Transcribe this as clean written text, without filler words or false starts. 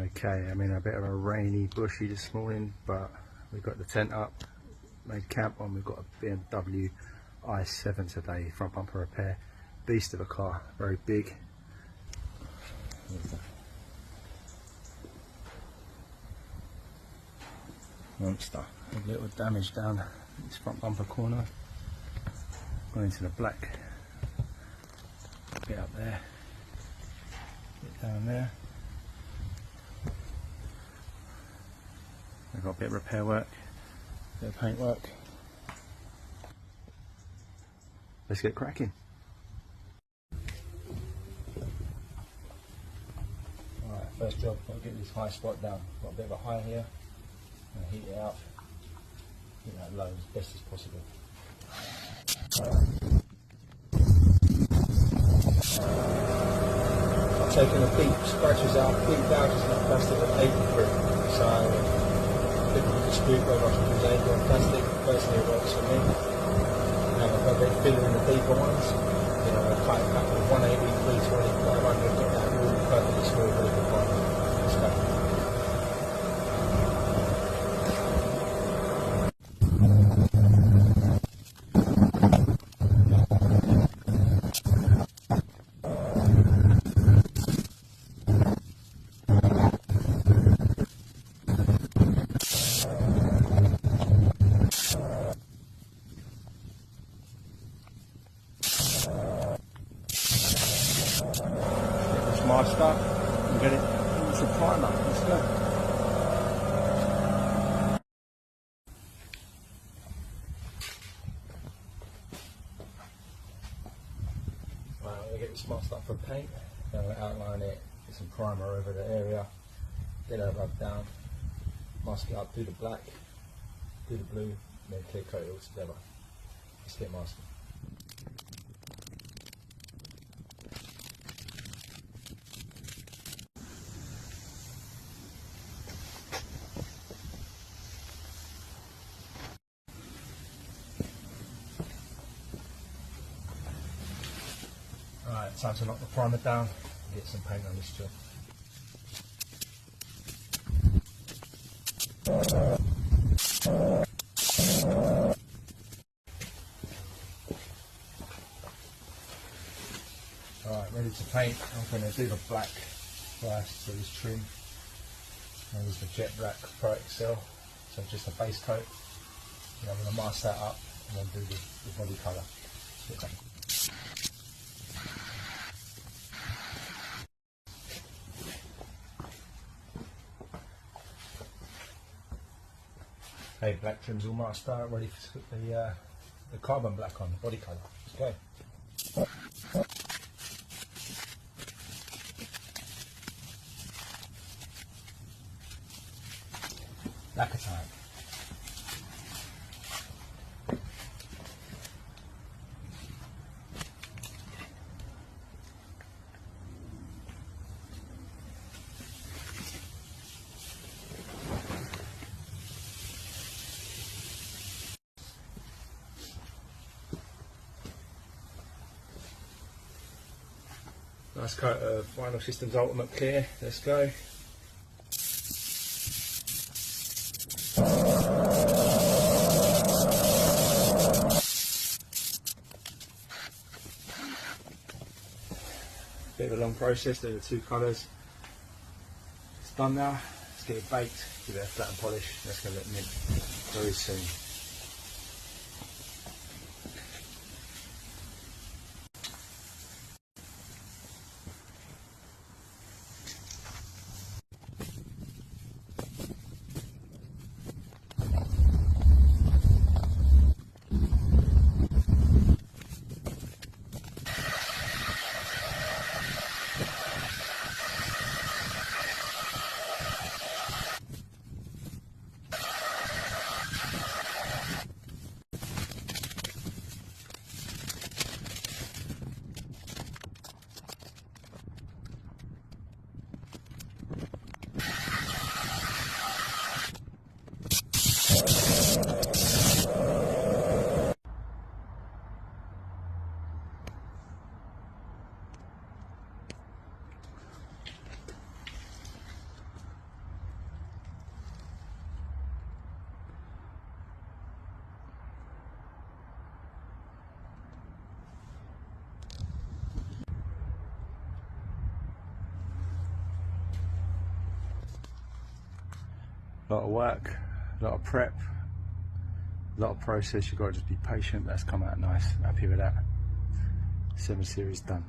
Okay, I'm in a bit of a rainy, bushy this morning, but we've got the tent up, made camp on. We've got a BMW I7 today, front bumper repair. Beast of a car, very big. Monster. A little damage down this front bumper corner. Gone into the black. Bit up there. Bit down there. We've got a bit of repair work, bit of paint work. Let's get cracking. Alright, first job, got to get this high spot down. Got a bit of a high here. I'm going to heat it up, get that low as best as possible. I've taken a deep scratches out, deep gouges in that plastic with paper through. So with the screwdriver, I can use angle and plastic. Personally, it works for me. And I've got a bit filler in the deeper ones. You know, I cut it back with 180, 320, 500, get that all perfectly smooth, really good one. Let's go. Master and get it into primer. Let's go. Right, I'm going to get this masked up for paint. Then I'm going to outline it, get some primer over the area, get it rubbed down, mask it up, do the black, do the blue, and then clear coat it all together. Let's get masking. Alright, time to knock the primer down and get some paint on this job. Alright, ready to paint. I'm going to do the black first, so this trim. And this is the Jet Black Pro XL, so just a base coat. And I'm going to mask that up and then do the body colour. Okay, black trim's all masked out, ready to put the carbon black on, the body colour. Let's go. Lacquer time. Nice coat of Final Systems Ultimate Clear. Let's go. Bit of a long process, there are two colours. It's done now. Let's get it baked, give it a flat and polish. That's going to look mint very soon. A lot of work, a lot of prep, a lot of process. You've got to just be patient. That's come out nice. Happy with that. 7 Series done.